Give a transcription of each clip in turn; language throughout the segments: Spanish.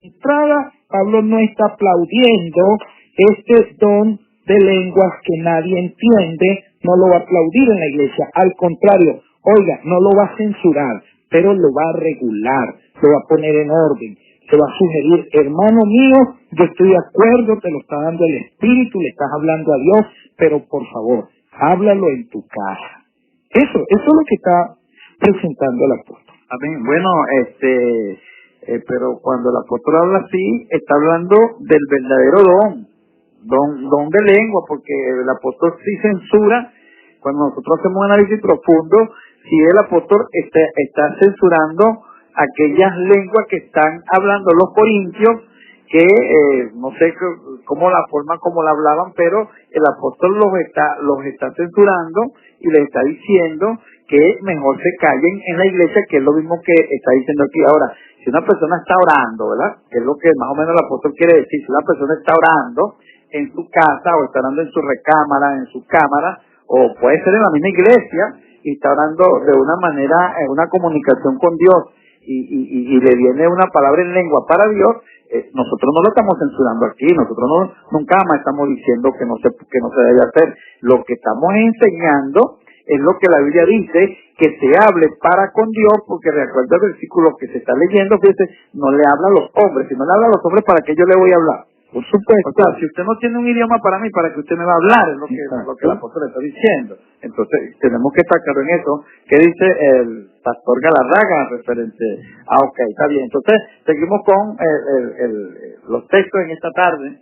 entrada, Pablo no está aplaudiendo este don de lenguas que nadie entiende, no lo va a aplaudir en la iglesia. Al contrario, oiga, no lo va a censurar, pero lo va a regular, lo va a poner en orden. Se va a sugerir, hermano mío, yo estoy de acuerdo, te lo está dando el Espíritu, le estás hablando a Dios, pero por favor, háblalo en tu casa. Eso es lo que está presentando el apóstol. Amén. Bueno, pero cuando el apóstol habla así, está hablando del verdadero don de lengua, porque el apóstol sí censura. Cuando nosotros hacemos un análisis profundo, si el apóstol está censurando aquellas lenguas que están hablando los corintios, que no sé cómo la forma como la hablaban, pero el apóstol los está censurando y les está diciendo que mejor se callen en la iglesia, que es lo mismo que está diciendo aquí. Ahora, si una persona está orando, ¿verdad? Que es lo que más o menos el apóstol quiere decir, si una persona está orando en su casa, o está orando en su recámara, en su cámara, o puede ser en la misma iglesia, y está orando de una manera, en una comunicación con Dios, y le viene una palabra en lengua para Dios, nosotros no lo estamos censurando aquí, nosotros nunca más estamos diciendo que no se debe hacer. Lo que estamos enseñando es lo que la Biblia dice, que se hable para con Dios, porque recuerda el versículo que se está leyendo, fíjese, no le habla a los hombres. Si no le habla a los hombres, ¿para qué yo le voy a hablar? Por supuesto. O sea, si usted no tiene un idioma para mí, ¿para qué usted me va a hablar? Es lo que el apóstol está diciendo. Entonces, tenemos que estar claro en eso. ¿Qué dice el pastor Galarraga referente? Ok, está bien. Entonces, seguimos con los textos en esta tarde.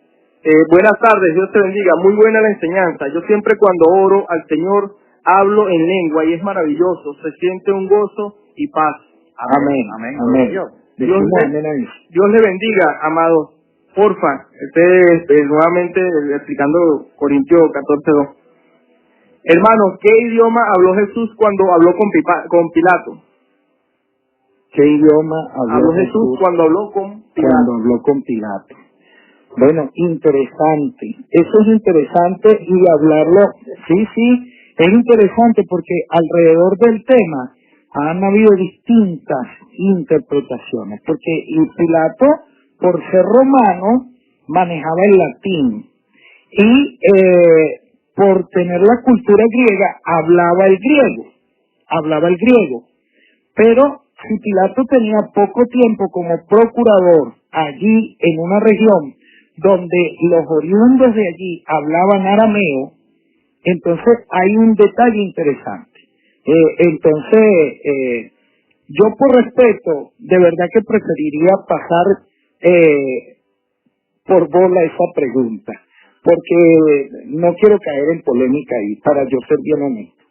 Buenas tardes, Dios te bendiga. Muy buena la enseñanza. Yo siempre cuando oro al Señor hablo en lengua y es maravilloso. Se siente un gozo y paz. Amén. Amén. Amén. Dios le bendiga, amados. Porfa, nuevamente explicando Corintios 14:2. Hermanos, ¿qué idioma habló Jesús cuando habló con Pilato? ¿Qué idioma habló Jesús cuando habló con Pilato? Cuando habló con Pilato. Bueno, interesante. Eso es interesante y hablarlo, sí, es interesante porque alrededor del tema han habido distintas interpretaciones, porque Pilato, por ser romano, manejaba el latín y por tener la cultura griega hablaba el griego, pero si Pilato tenía poco tiempo como procurador allí en una región donde los oriundos de allí hablaban arameo, entonces hay un detalle interesante. Yo por respeto, de verdad que preferiría pasar por bola esa pregunta, porque no quiero caer en polémica ahí, para yo ser bien honesto.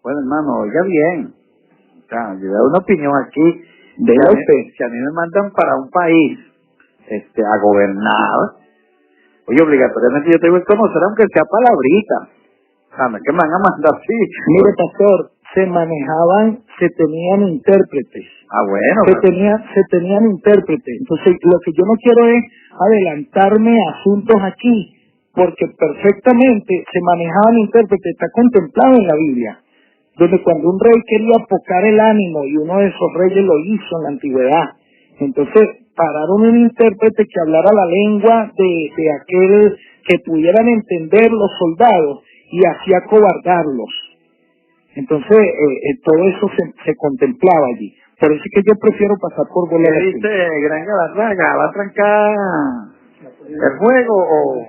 Bueno, hermano, oiga bien, o sea, yo doy una opinión aquí, si a mí me mandan para un país a gobernar, oye, obligatoriamente yo tengo que conocer aunque sea palabrita, o sea, no es que me van a mandar así. Mire, pastor, se tenían intérpretes. Bueno. Se tenían intérpretes. Entonces, lo que yo no quiero es adelantarme a asuntos aquí, porque perfectamente se manejaban intérpretes, está contemplado en la Biblia, donde cuando un rey quería apocar el ánimo, y uno de esos reyes lo hizo en la antigüedad, entonces pararon un intérprete que hablara la lengua de aquel que pudieran entender los soldados, y hacía acobardarlos. Entonces, todo eso se contemplaba allí. Por eso es que yo prefiero pasar por bola. ¿Qué dice Gran Galarraga? ¿Va a trancar el juego o...?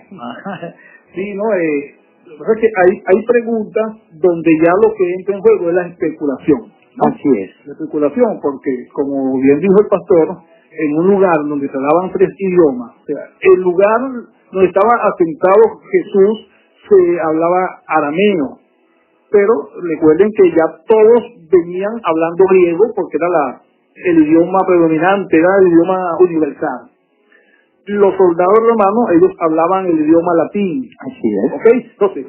Sí, no, o sea que hay preguntas donde ya lo que entra en juego es la especulación, ¿no? Así es. La especulación, porque como bien dijo el pastor, en un lugar donde se hablaban 3 idiomas, o sea, el lugar donde estaba asentado Jesús se hablaba arameo, pero recuerden que ya todos venían hablando griego porque era el idioma predominante, era el idioma universal. Los soldados romanos, ellos hablaban el idioma latín. Así es. ¿Ok? Entonces,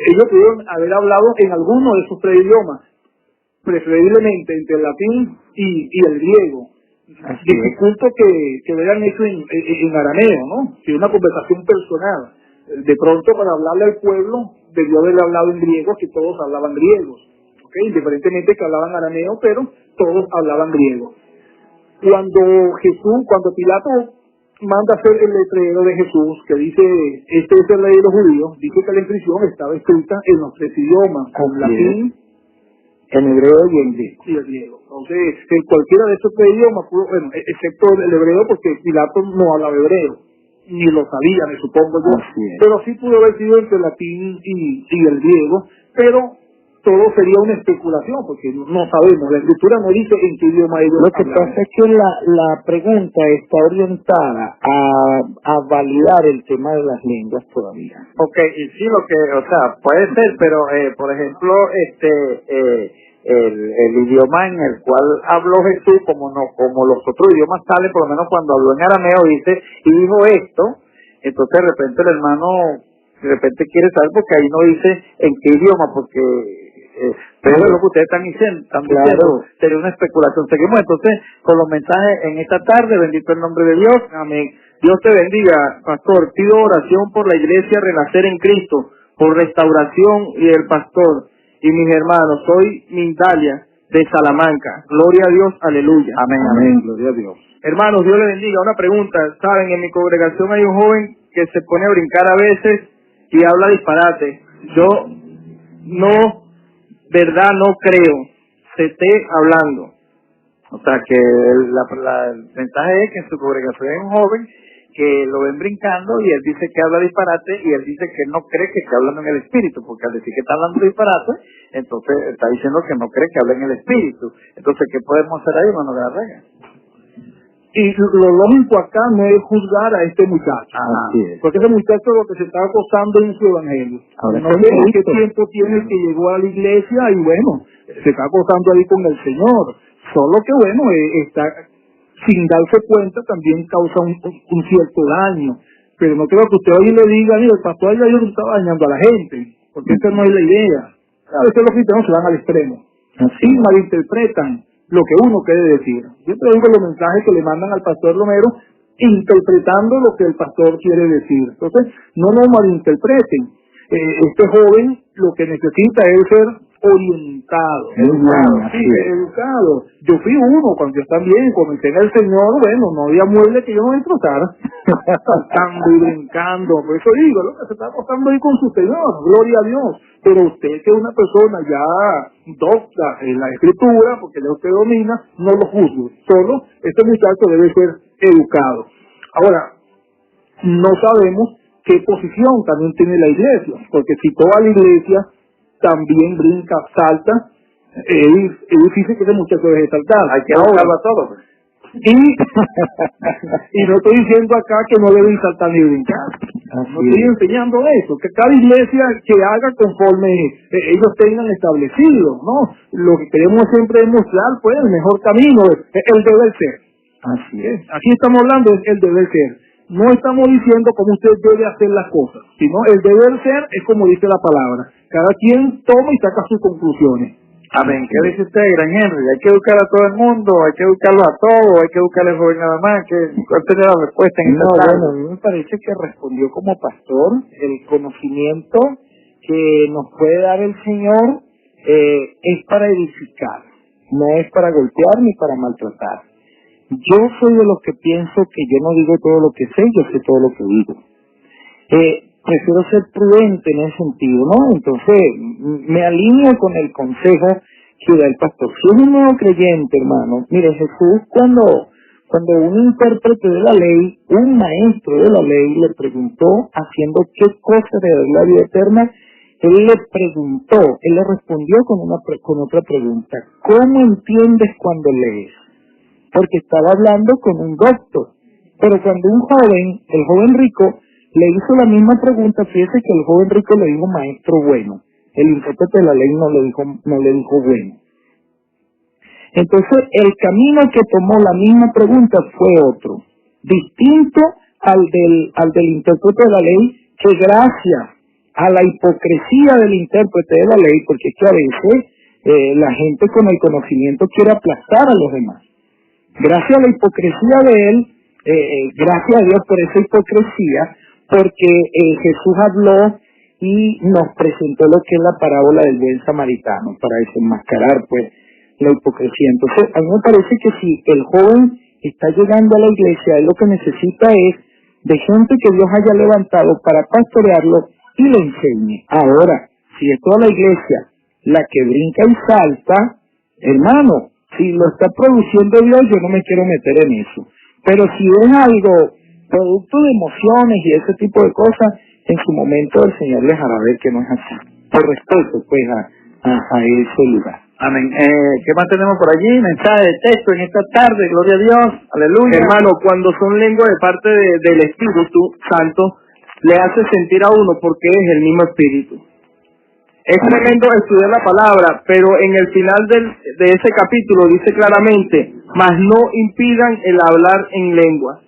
ellos pudieron haber hablado en alguno de esos 3 idiomas, preferiblemente entre el latín y el griego. Dificulto que vean eso en arameo, ¿no? Si una conversación personal. De pronto, para hablarle al pueblo, debió haberle hablado en griego, que todos hablaban griegos, ¿ok? Indiferentemente que hablaban arameo, pero todos hablaban griego. Cuando Pilato manda a hacer el letrero de Jesús que dice, este es el rey de los judíos, dice que la inscripción estaba escrita en los 3 idiomas, con latín, en hebreo y en griego. y el griego. Entonces, en cualquiera de esos 3 idiomas, bueno, excepto el hebreo, porque Pilato no hablaba hebreo, ni lo sabía, me supongo yo, pero sí pudo haber sido entre el latín y el griego, pero todo sería una especulación, porque no sabemos, la escritura no dice en qué idioma ellos Lo que hablaban. pasa es que la pregunta está orientada a validar el tema de las lenguas todavía. Ok, y sí, o sea, puede ser, pero, por ejemplo, el idioma en el cual habló Jesús, como los otros idiomas salen, por lo menos cuando habló en arameo, dice, y dijo esto, entonces de repente el hermano, de repente quiere saber, porque ahí no dice en qué idioma, porque, pero es lo que ustedes están diciendo, sería una especulación. Seguimos entonces con los mensajes en esta tarde, bendito el nombre de Dios, amén. Dios te bendiga, pastor. Pido oración por la iglesia Renacer en Cristo, por restauración y el pastor y mis hermanos. Soy Mindalia de Salamanca. Gloria a Dios, aleluya. Amén, amén, gloria a Dios. Hermanos, Dios le bendiga. Una pregunta, saben, en mi congregación hay un joven que se pone a brincar a veces y habla disparate. Yo no creo, se esté hablando. O sea que el mensaje es que en su congregación hay un joven que lo ven brincando y él dice que habla disparate y él dice que no cree que esté hablando en el espíritu, porque al decir que está hablando disparate, entonces está diciendo que no cree que hable en el espíritu. Entonces, ¿qué podemos hacer ahí, hermano Garrega? Y lo lógico acá no es juzgar a este muchacho, porque ese muchacho lo que se está acosando en su evangelio. Ahora, no sé en qué tiempo tiene que llegó a la iglesia y bueno, se está acostando ahí con el Señor. Solo que bueno, está sin darse cuenta también causa un cierto daño. Pero no creo que usted hoy le diga, mira, el pastor ya yo estaba dañando a la gente, porque esa no es la idea. A veces los cristianos se van al extremo, así malinterpretan lo que uno quiere decir. Yo te digo los mensajes que le mandan al pastor Romero, interpretando lo que el pastor quiere decir. Entonces, no nos malinterpreten. Este joven lo que necesita es ser orientado, educado. Yo fui uno cuando yo también comencé en el Señor, bueno, no había mueble que yo no destrozara, saltando y brincando. Por eso digo, lo que se está acostando ahí con su Señor, gloria a Dios. Pero usted, que es una persona ya docta en la escritura, porque ya usted domina, no lo juzgue. Solo este muchacho debe ser educado. Ahora, no sabemos qué posición también tiene la iglesia, porque si toda la iglesia también brinca, salta, es difícil que ese muchacho deje de saltar. Hay que ahogarlo a todo. Y no estoy diciendo acá que no deben saltar ni brincar. No estoy enseñando eso, que cada iglesia que haga conforme ellos tengan establecido, ¿no? Lo que queremos siempre es mostrar, pues, el mejor camino, el deber ser. Así es. Aquí estamos hablando del deber ser. No estamos diciendo cómo usted debe hacer las cosas, sino el deber ser es como dice la palabra. Cada quien toma y saca sus conclusiones. Amén. ¿Qué dice usted, gran Henry? Hay que educar a todo el mundo, hay que educarlo a todos, hay que educar al joven nada más. ¿Cuál sería la respuesta en esta tarde? Bueno, a mí me parece que respondió como pastor. El conocimiento que nos puede dar el Señor es para edificar, no es para golpear ni para maltratar. Yo soy de los que pienso que yo no digo todo lo que sé, yo sé todo lo que digo. Prefiero ser prudente en ese sentido, ¿no? Entonces, me alineo con el consejo que da el pastor. Si es un nuevo creyente, hermano, mire, Jesús cuando un intérprete de la ley, un maestro de la ley, le preguntó haciendo qué cosa de la vida eterna, él le respondió con otra pregunta. ¿Cómo entiendes cuando lees? Porque estaba hablando con un doctor. Pero cuando un joven, el joven rico, le hizo la misma pregunta, fíjese que el joven rico le dijo maestro bueno. El intérprete de la ley no le dijo bueno. Entonces, el camino que tomó la misma pregunta fue otro, distinto al del intérprete de la ley, que gracias a la hipocresía del intérprete de la ley, porque es que a veces la gente con el conocimiento quiere aplastar a los demás. Gracias a la hipocresía de él, gracias a Dios por esa hipocresía, porque Jesús habló y nos presentó lo que es la parábola del buen samaritano, para desenmascarar pues la hipocresía. Entonces, a mí me parece que si el joven está llegando a la iglesia, él lo que necesita es de gente que Dios haya levantado para pastorearlo y le enseñe. Ahora, si es toda la iglesia la que brinca y salta, hermano, si lo está produciendo Dios, yo no me quiero meter en eso. Pero si es algo producto de emociones y ese tipo de cosas, en su momento el Señor les hará ver que no es así. Por respeto, pues, a ese lugar. Amén. ¿Qué más tenemos por allí? Mensaje de texto en esta tarde, gloria a Dios, aleluya. Hermano, cuando son lenguas de parte del Espíritu Santo, le hace sentir a uno porque es el mismo Espíritu. Es tremendo estudiar la palabra, pero en el final de ese capítulo dice claramente, mas no impidan el hablar en lengua.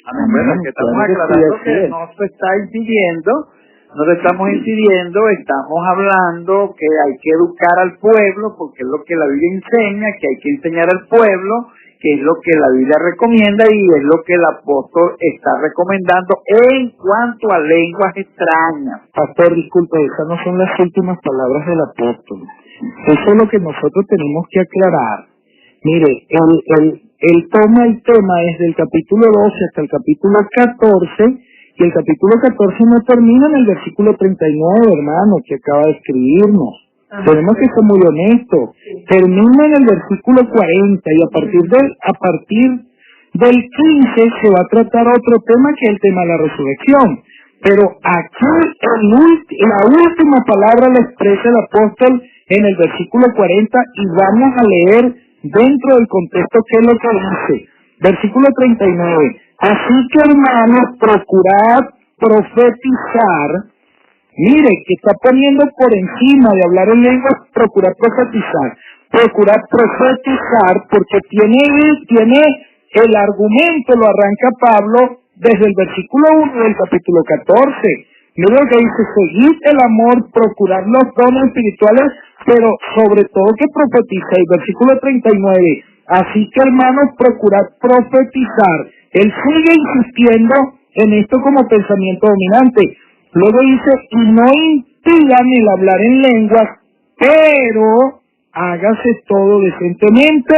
Amén. Bueno, que estamos aclarando que no se está impidiendo, no le estamos incidiendo, estamos hablando que hay que educar al pueblo, porque es lo que la Biblia enseña, que hay que enseñar al pueblo, que es lo que la Biblia recomienda y es lo que el apóstol está recomendando en cuanto a lenguas extrañas. Pastor, disculpe, esas no son las últimas palabras del apóstol. Eso es lo que nosotros tenemos que aclarar. Mire, él toma el tema desde el capítulo 12 hasta el capítulo 14, y el capítulo 14 no termina en el versículo 39, hermano, que acaba de escribirnos. Tenemos que ser muy honestos. Termina en el versículo 40 y a partir del 15 se va a tratar otro tema que es el tema de la resurrección. Pero aquí la última palabra la expresa el apóstol en el versículo 40 y vamos a leer dentro del contexto qué es lo que dice. Versículo 39. Así que, hermanos, procurad profetizar. Mire, que está poniendo por encima de hablar en lenguas, procurar profetizar, porque tiene el argumento, lo arranca Pablo desde el versículo 1 del capítulo 14. Mire lo que dice, seguid el amor, procurad los dones espirituales, pero sobre todo que profetiza. El versículo 39, así que hermanos, procurad profetizar. Él sigue insistiendo en esto como pensamiento dominante. Luego dice, y no impidan el hablar en lenguas, pero hágase todo decentemente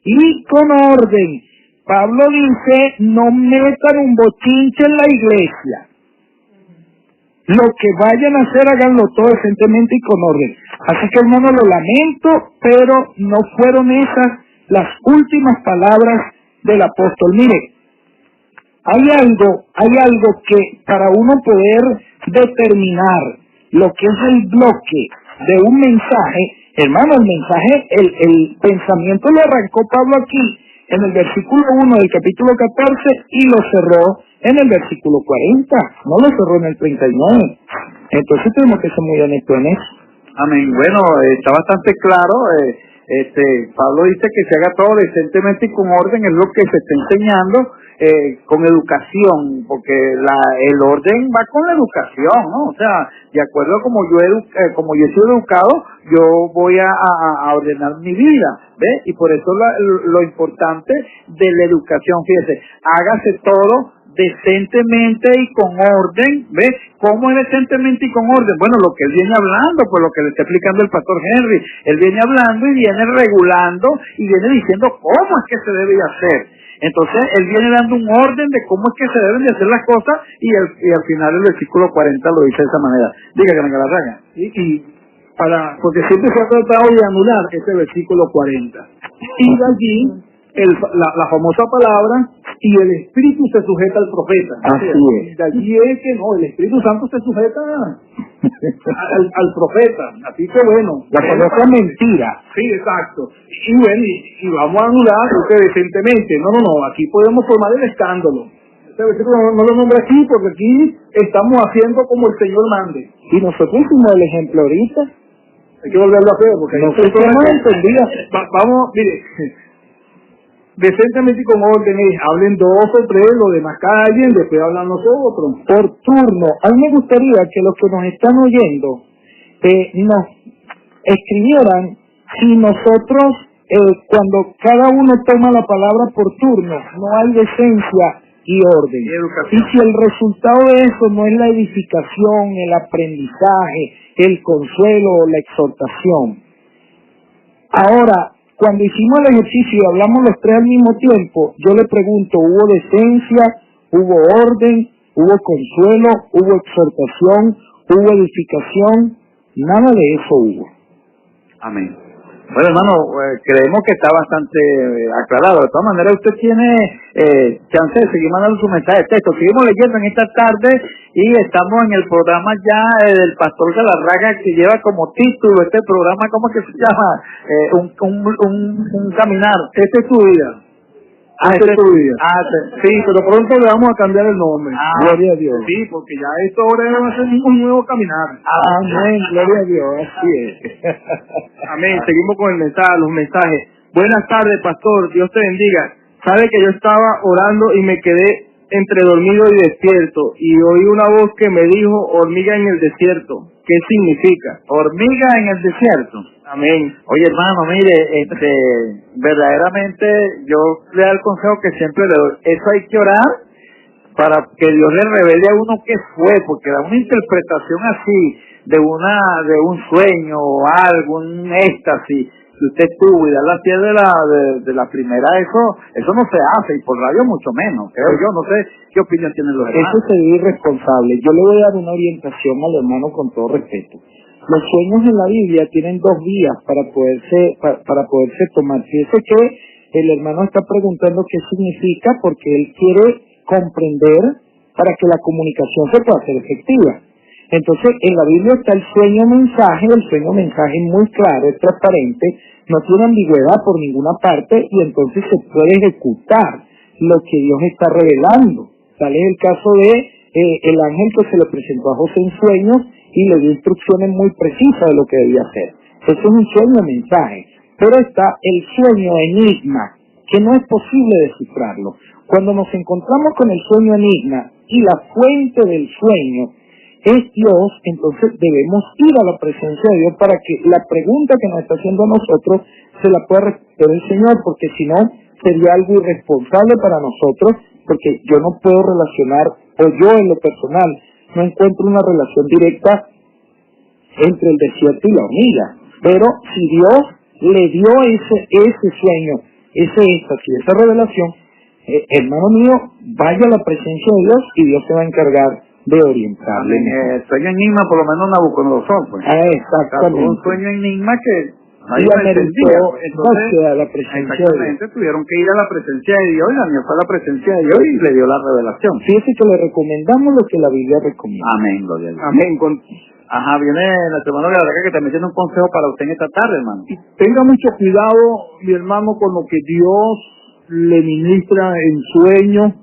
y con orden. Pablo dice, no metan un bochinche en la iglesia. Lo que vayan a hacer, háganlo todo decentemente y con orden. Así que, hermano, lo lamento, pero no fueron esas las últimas palabras del apóstol. Mire, hay algo que para uno poder determinar lo que es el bloque de un mensaje, hermano, el mensaje, el pensamiento lo arrancó Pablo aquí en el versículo 1 del capítulo 14 y lo cerró en el versículo 40, no lo cerró en el 39. Entonces tenemos que ser muy honestos en eso. Amén. Bueno, está bastante claro. Pablo dice que se haga todo decentemente y con orden, es lo que se está enseñando, con educación, porque el orden va con la educación, ¿no? O sea, de acuerdo a como yo he sido educado, yo voy a ordenar mi vida, ¿ves? Y por eso lo importante de la educación, fíjese, hágase todo decentemente y con orden. ¿Ves? ¿Cómo es decentemente y con orden? Bueno, lo que él viene hablando, pues lo que le está explicando el pastor Henry, él viene hablando y viene regulando y viene diciendo cómo es que se debe hacer. Entonces, él viene dando un orden de cómo es que se deben de hacer las cosas y al final el versículo 40 lo dice de esa manera. Diga que la raga. Porque siempre se ha tratado de anular ese versículo 40. Y de allí, la famosa palabra, y el Espíritu se sujeta al profeta. Así es. De allí es que no, el Espíritu Santo se sujeta al profeta. Así que bueno. La famosa mentira. Sí, exacto. Y bueno, y vamos a anular decentemente. No, aquí podemos formar el escándalo. Este versículo no lo nombra aquí porque aquí estamos haciendo como el Señor mande. Y nosotros hicimos el ejemplo ahorita. Hay que volverlo a hacer porque nosotros no entendíamos. Vamos, mire. Decentemente y con orden, hablen 2 o 3, los demás callen, después hablan nosotros. Por turno. A mí me gustaría que los que nos están oyendo nos escribieran si nosotros, cuando cada uno toma la palabra por turno, no hay decencia y orden. Y si el resultado de eso no es la edificación, el aprendizaje, el consuelo o la exhortación. Ahora, cuando hicimos el ejercicio y hablamos los tres al mismo tiempo, yo le pregunto, ¿hubo decencia? ¿Hubo orden? ¿Hubo consuelo? ¿Hubo exhortación? ¿Hubo edificación? Nada de eso hubo. Amén. Bueno, hermano, creemos que está bastante aclarado. De todas maneras, usted tiene chance de seguir mandando su mensaje de texto. Seguimos leyendo en esta tarde y estamos en el programa ya del Pastor Galarraga, que lleva como título este programa, ¿cómo que se llama? Un caminar. Esta es tu vida. Esta es tu vida. Sí, pero pronto le vamos a cambiar el nombre. Gloria a Dios. Sí, porque ya esto ahora va a ser un nuevo caminar. Amén, gloria a Dios, así es. Amén, seguimos con el mensaje, los mensajes. Buenas tardes, pastor, Dios te bendiga. Sabe que yo estaba orando y me quedé entre dormido y despierto, y oí una voz que me dijo, hormiga en el desierto. ¿Qué significa? Hormiga en el desierto. Amén. Oye, hermano, mire, verdaderamente yo le doy el consejo que siempre le doy. Eso hay que orar para que Dios le revele a uno qué fue, porque da una interpretación así de un sueño o algo, un éxtasis que usted tuvo y darla así de la primera, eso no se hace, y por radio mucho menos, creo yo. No sé qué opinión tienen los hermanos. Eso sería irresponsable. Yo le voy a dar una orientación al hermano con todo respeto. Los sueños en la Biblia tienen dos vías para poderse tomar. Fíjese que el hermano está preguntando qué significa, porque él quiere comprender para que la comunicación se pueda hacer efectiva. Entonces, en la Biblia está el sueño-mensaje es muy claro, es transparente, no tiene ambigüedad por ninguna parte, y entonces se puede ejecutar lo que Dios está revelando. Tal es el caso de el ángel que se le presentó a José en sueños y le dio instrucciones muy precisas de lo que debía hacer. Eso es un sueño-mensaje. Pero está el sueño-enigma, que no es posible descifrarlo. Cuando nos encontramos con el sueño-enigma y la fuente del sueño es Dios, entonces debemos ir a la presencia de Dios para que la pregunta que nos está haciendo a nosotros se la pueda responder el Señor, porque si no sería algo irresponsable para nosotros, porque yo no puedo relacionar, o yo en lo personal no encuentro una relación directa entre el desierto y la hormiga, pero si Dios le dio ese sueño, ese éxtasis, esa revelación, hermano mío, vaya a la presencia de Dios y Dios se va a encargar de orientarle. Sueño enigma, por lo menos Nabucodonosor, pues. Exactamente. Un sueño enigma que nadie lo entendía. Entonces, a la presencia de Dios. Tuvieron que ir a la presencia de Dios, y Daniel fue a la presencia de Dios y le dio la revelación. Fíjese que le recomendamos lo que la Biblia recomienda. Amén, gloria a Dios. Amén. Ajá, viene nuestro hermano Galarraga, que también tiene un consejo para usted en esta tarde, hermano. Tenga mucho cuidado, mi hermano, con lo que Dios le ministra en sueños,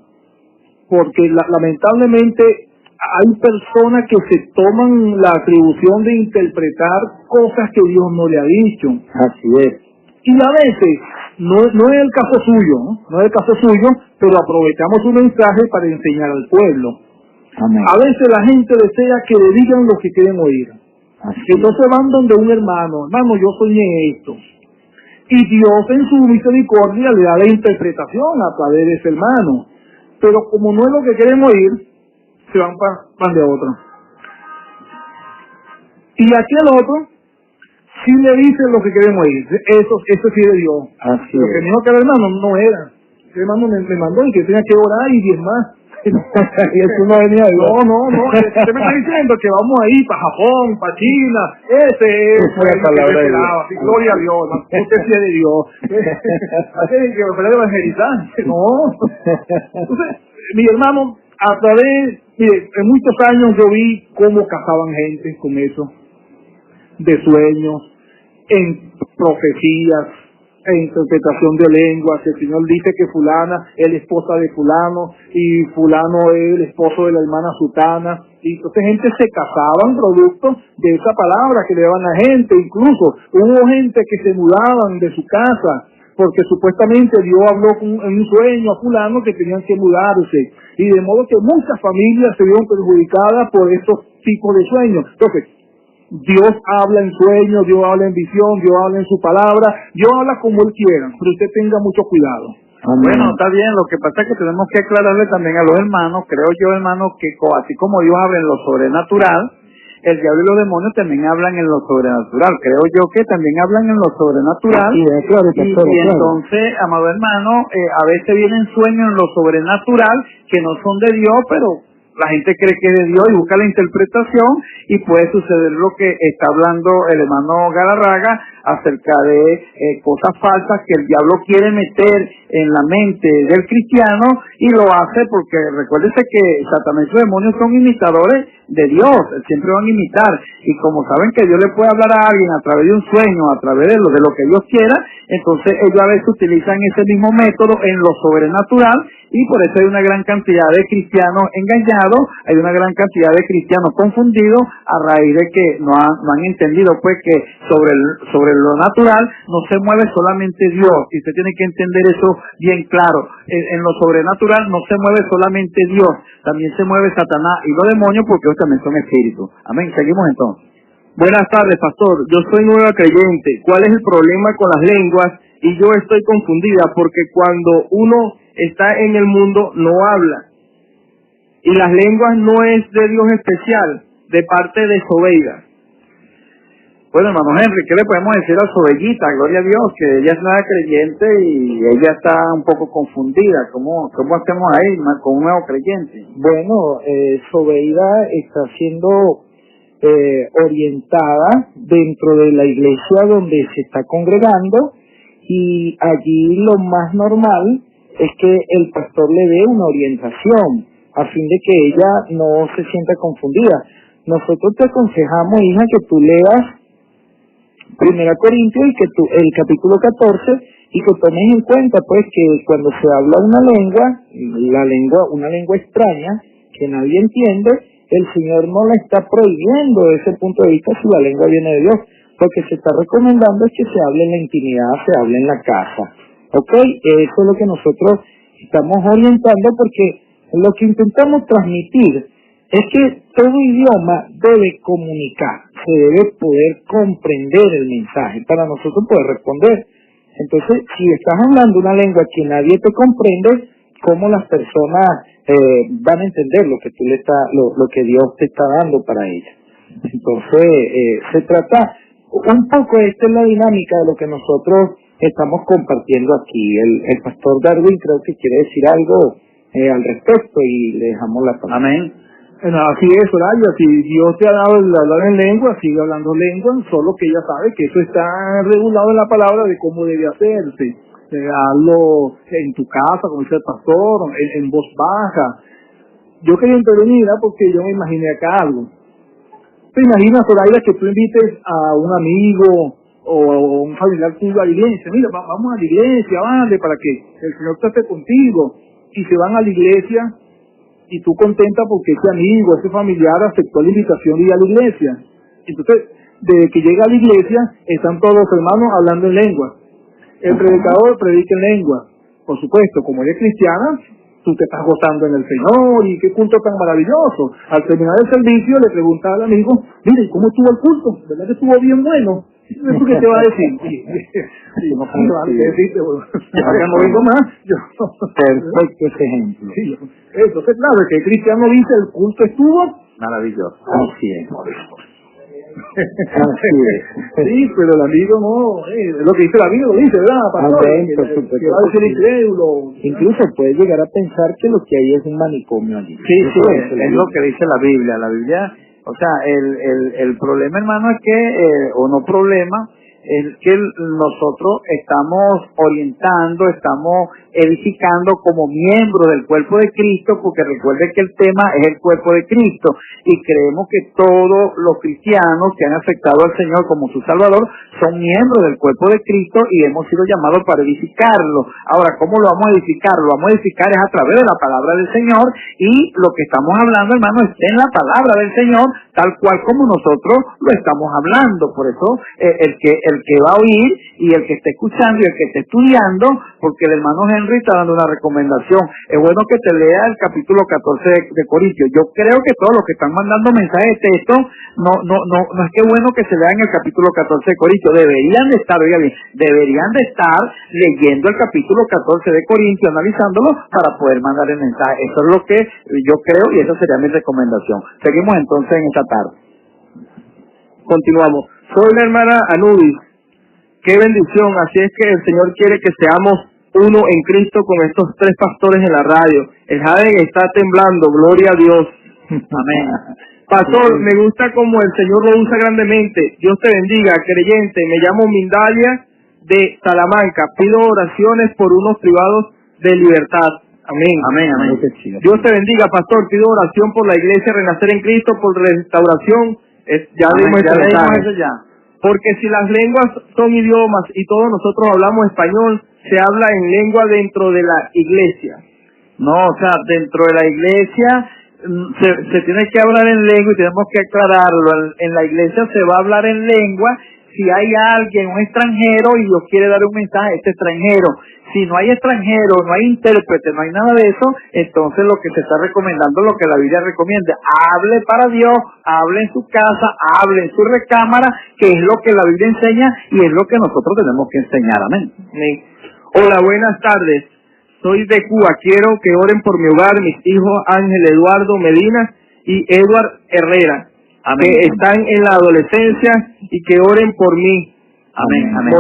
porque lamentablemente hay personas que se toman la atribución de interpretar cosas que Dios no le ha dicho. Así es. Y a veces, no es el caso suyo, no es el caso suyo, pero aprovechamos su mensaje para enseñar al pueblo. Amén. A veces la gente desea que le digan lo que quieren oír. Entonces van donde un hermano, yo soñé esto. Y Dios en su misericordia le da la interpretación a través de ese hermano. Pero como no es lo que quieren oír, se van de otro. Y aquí el otro sí le dicen lo que quieren oír. Eso sí de Dios. Así lo que me dijo que el hermano no era. El hermano me mandó y que tenía que orar y 10 más. Y eso no venía de Dios. No. Usted me está diciendo que vamos a ir para Japón, para China. Ese es la palabra de Dios. Sí, gloria a Dios. Usted sí es de Dios. Así que me puede evangelizar. No. Entonces, mi hermano, a través, en muchos años yo vi cómo cazaban gente con eso, de sueños, en profecías, en interpretación de lenguas. El Señor dice que fulana es la esposa de fulano y fulano es el esposo de la hermana sutana, y entonces gente se casaban producto de esa palabra que le daban a la gente. Incluso hubo gente que se mudaban de su casa porque supuestamente Dios habló en un sueño a fulano que tenían que mudarse, y de modo que muchas familias se vieron perjudicadas por estos tipos de sueños. Entonces, Dios habla en sueños, Dios habla en visión, Dios habla en su palabra, Dios habla como Él quiera, pero usted tenga mucho cuidado. Bueno, está bien, lo que pasa es que tenemos que aclararle también a los hermanos, creo yo, hermanos, que así como Dios habla en lo sobrenatural, el diablo y los demonios también hablan en lo sobrenatural. Creo yo que también hablan en lo sobrenatural. Sí, claro, y entonces, amado hermano, a veces vienen sueños en lo sobrenatural que no son de Dios, pero la gente cree que es de Dios y busca la interpretación, y puede suceder lo que está hablando el hermano Galarraga acerca de cosas falsas que el diablo quiere meter en la mente del cristiano, y lo hace porque recuérdese que Satanás y sus demonios son imitadores de Dios, siempre van a imitar, y como saben que Dios le puede hablar a alguien a través de un sueño, a través de lo que Dios quiera, entonces ellos a veces utilizan ese mismo método en lo sobrenatural, y por eso hay una gran cantidad de cristianos engañados, hay una gran cantidad de cristianos confundidos a raíz de que no han entendido pues que sobre lo natural no se mueve solamente Dios, y usted tiene que entender eso bien claro. En lo sobrenatural no se mueve solamente Dios, también se mueve Satanás y los demonios, porque ellos también son espíritus. Amén. Seguimos entonces. Buenas tardes, pastor. Yo soy nueva creyente. ¿Cuál es el problema con las lenguas? Y yo estoy confundida porque cuando uno está en el mundo no habla. Y las lenguas no es de Dios especial, de parte de Sobeida. Bueno, hermano Henry, ¿qué le podemos decir a Sobellita? Gloria a Dios, que ella es nueva creyente y ella está un poco confundida. ¿Cómo hacemos ahí con un nuevo creyente? Bueno, Sobeida está siendo orientada dentro de la iglesia donde se está congregando, y allí lo más normal es que el pastor le dé una orientación a fin de que ella no se sienta confundida. Nosotros te aconsejamos, hija, que tú leas 1 Corintios y que el capítulo 14, y que tomes en cuenta pues que cuando se habla una lengua extraña que nadie entiende, el Señor no la está prohibiendo desde ese punto de vista si la lengua viene de Dios. Lo que se está recomendando es que se hable en la intimidad, se hable en la casa. ¿Ok? Eso es lo que nosotros estamos orientando, porque lo que intentamos transmitir es que todo idioma debe comunicar, se debe poder comprender el mensaje para nosotros poder responder. Entonces, si estás hablando una lengua que nadie te comprende, ¿cómo las personas van a entender lo que lo que Dios te está dando para ellas? Entonces, se trata un poco, esta es la dinámica de lo que nosotros estamos compartiendo aquí. El pastor Darwin creo que quiere decir algo al respecto, y le dejamos la palabra. Amén. Bueno, así es, Soraya, si Dios te ha dado el hablar en lengua, sigue hablando lengua, solo que ella sabe que eso está regulado en la palabra de cómo debe hacerse. Hazlo en tu casa, como dice el pastor, en voz baja. Yo quería intervenir porque yo me imaginé acá algo. ¿Te imaginas, Soraya, que tú invites a un amigo o un familiar tuyo a la iglesia? Mira, vamos a la iglesia, vale, para que el Señor esté contigo. Y se van a la iglesia, y tú contenta porque ese amigo, ese familiar aceptó la invitación de ir a la iglesia. Entonces, desde que llega a la iglesia, están todos los hermanos hablando en lengua. El predicador predica en lengua. Por supuesto, como eres cristiana, tú te estás gozando en el Señor, y qué culto tan maravilloso. Al terminar el servicio, le pregunta al amigo, mire, ¿cómo estuvo el culto? ¿Verdad que estuvo bien bueno? ¿Eso qué te va a decir? Sí, no puedo decirte, ya no vengo más. Perfecto ese ejemplo. Sí, entonces, claro, que el cristiano dice, el culto estuvo maravilloso. Así es. Sí, pero el amigo no, lo que dice el amigo lo dice, ¿verdad, pastor? Que va a decir incrédulo. Incluso puede llegar a pensar que lo que hay es un manicomio allí. Sí, es lo que dice la Biblia. La Biblia, o sea, el problema, hermano, es que, o no problema, es que nosotros estamos orientando, estamos edificando como miembros del cuerpo de Cristo, porque recuerde que el tema es el cuerpo de Cristo, y creemos que todos los cristianos que han aceptado al Señor como su Salvador son miembros del cuerpo de Cristo, y hemos sido llamados para edificarlo. Ahora, ¿cómo lo vamos a edificar? Lo vamos a edificar es a través de la palabra del Señor, y lo que estamos hablando, hermano, está en la palabra del Señor, tal cual como nosotros lo estamos hablando. Por eso, el que va a oír, y el que esté escuchando, y el que esté estudiando, porque el hermano Henry está dando una recomendación. Es bueno que te lea el capítulo 14 de Corintios. Yo creo que todos los que están mandando mensajes de texto, no es que bueno que se lean el capítulo 14 de Corintios. Deberían de estar, oiga bien, deberían de estar leyendo el capítulo 14 de Corintios, analizándolo para poder mandar el mensaje. Eso es lo que yo creo, y esa sería mi recomendación. Seguimos entonces en esta tarde. Continuamos. Soy la hermana Anubis. Qué bendición. Así es que el Señor quiere que seamos uno en Cristo con estos tres pastores en la radio. El Jaden está temblando. Gloria a Dios. Amén. Pastor, me gusta como el Señor lo usa grandemente. Dios te bendiga, creyente. Me llamo Mindalia de Salamanca. Pido oraciones por unos privados de libertad. Amén. Amén, amén. Dios te bendiga, pastor. Pido oración por la iglesia Renacer en Cristo, por restauración. Ya leímos eso ya. Porque si las lenguas son idiomas y todos nosotros hablamos español, se habla en lengua dentro de la iglesia. No, o sea, dentro de la iglesia se tiene que hablar en lengua y tenemos que aclararlo. En la iglesia se va a hablar en lengua si hay alguien, un extranjero, y Dios quiere dar un mensaje a este extranjero. Si no hay extranjero, no hay intérprete, no hay nada de eso, entonces lo que se está recomendando, lo que la Biblia recomienda, hable para Dios, hable en su casa, hable en su recámara, que es lo que la Biblia enseña y es lo que nosotros tenemos que enseñar. Amén. Amén. Hola, buenas tardes. Soy de Cuba. Quiero que oren por mi hogar, mis hijos Ángel Eduardo Medina y Edward Herrera. Amén. Que están en la adolescencia y que oren por mí. Amén, amén.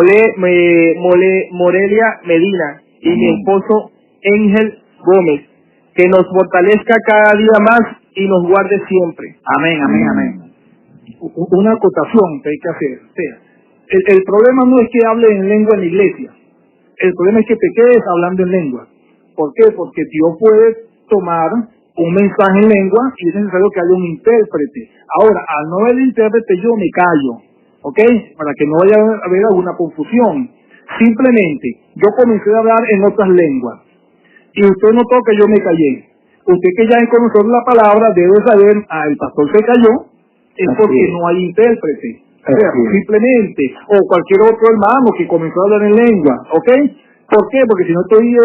Morelia Medina y mi esposo Ángel Gómez, que nos fortalezca cada día más y nos guarde siempre. Amén, amén, amén. Una acotación que hay que hacer. O sea, el problema no es que hable en lengua en la iglesia. El problema es que te quedes hablando en lengua. ¿Por qué? Porque Dios puede tomar un mensaje en lengua y es necesario que haya un intérprete. Ahora, al no haber intérprete, yo me callo, ¿ok? Para que no vaya a haber alguna confusión. Simplemente, yo comencé a hablar en otras lenguas y usted notó que yo me callé. Usted que ya es conocedor de la palabra debe saber, el pastor se cayó, es porque no hay intérprete. O sea, simplemente, o cualquier otro hermano que comenzó a hablar en lengua, ¿ok? ¿Por qué? Porque si no estoy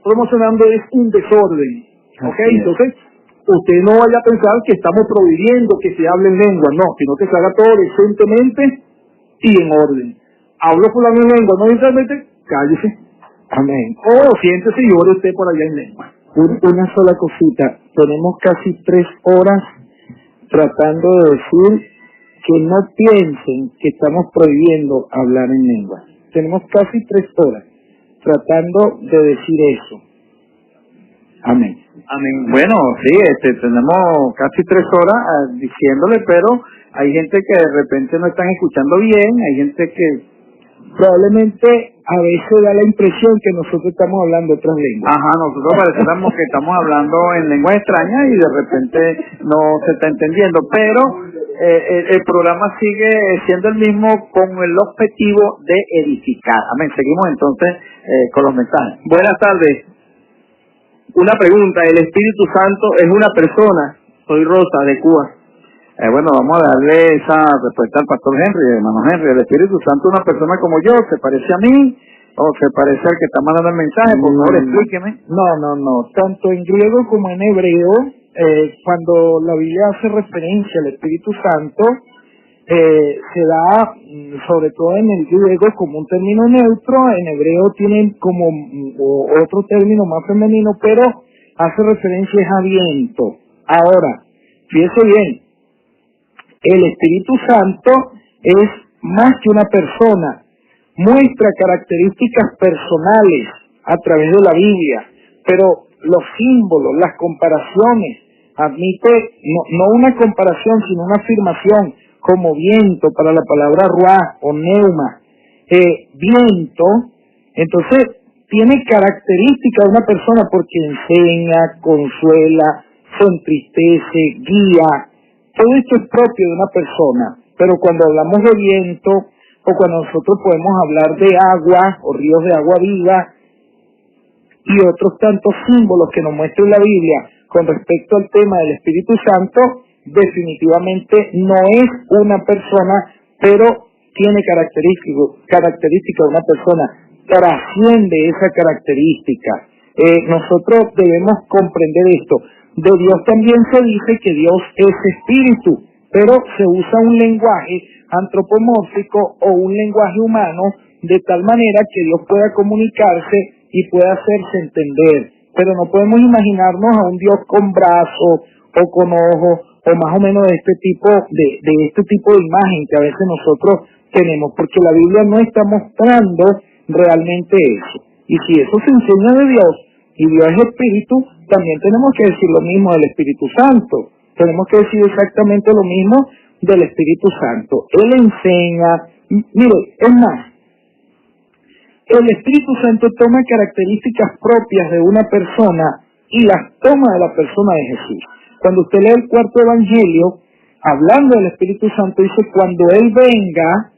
promocionando es un desorden, ¿ok? Entonces, usted no vaya a pensar que estamos prohibiendo que se hable en lengua, no, sino que se haga todo decentemente y en orden. Hablo fulano en lengua, no intérprete, cállese. Amén. O siéntese y ore usted por allá en lengua. Una sola cosita, tenemos casi 3 horas tratando de decir que no piensen que estamos prohibiendo hablar en lengua. Tenemos casi 3 horas tratando de decir eso. Amén. Amén. Bueno, sí, tenemos casi 3 horas diciéndole, pero hay gente que de repente no están escuchando bien, hay gente que probablemente a veces da la impresión que nosotros estamos hablando otras lenguas. Ajá, nosotros pareciéramos que estamos hablando en lenguas extrañas y de repente no se está entendiendo, pero el programa sigue siendo el mismo con el objetivo de edificar. Amén. Seguimos entonces con los mensajes. Buenas tardes. Una pregunta, ¿el Espíritu Santo es una persona? Soy Rosa, de Cuba. Bueno, vamos a darle esa respuesta al pastor Henry, hermano Henry. ¿El Espíritu Santo es una persona como yo? ¿Se parece a mí? ¿O se parece al que está mandando el mensaje? Por favor, explíqueme. No. Tanto en griego como en hebreo, cuando la Biblia hace referencia al Espíritu Santo, se da, sobre todo en el griego, como un término neutro. En hebreo tienen como otro término más femenino, pero hace referencia a viento. Ahora, fíjese bien, el Espíritu Santo es más que una persona, muestra características personales a través de la Biblia, pero los símbolos, las comparaciones, admite no una comparación, sino una afirmación, como viento para la palabra ruah o neuma, viento, entonces tiene características de una persona porque enseña, consuela, se entristece, guía. Todo esto es propio de una persona, pero cuando hablamos de viento, o cuando nosotros podemos hablar de agua, o ríos de agua viva, y otros tantos símbolos que nos muestra la Biblia con respecto al tema del Espíritu Santo, definitivamente no es una persona, pero tiene características de una persona, trasciende esa característica. Nosotros debemos comprender esto. De Dios también se dice que Dios es espíritu, pero se usa un lenguaje antropomórfico o un lenguaje humano de tal manera que Dios pueda comunicarse y pueda hacerse entender. pero no podemos imaginarnos a un Dios con brazos o con ojos o más o menos de este tipo de imagen que a veces nosotros tenemos, porque la Biblia no está mostrando realmente eso. Y si eso se enseña de Dios y Dios es Espíritu, también tenemos que decir lo mismo del Espíritu Santo. Tenemos que decir exactamente lo mismo del Espíritu Santo. Él enseña, mire, es más, el Espíritu Santo toma características propias de una persona y las toma de la persona de Jesús. Cuando usted lee el cuarto evangelio, hablando del Espíritu Santo, dice, cuando Él venga,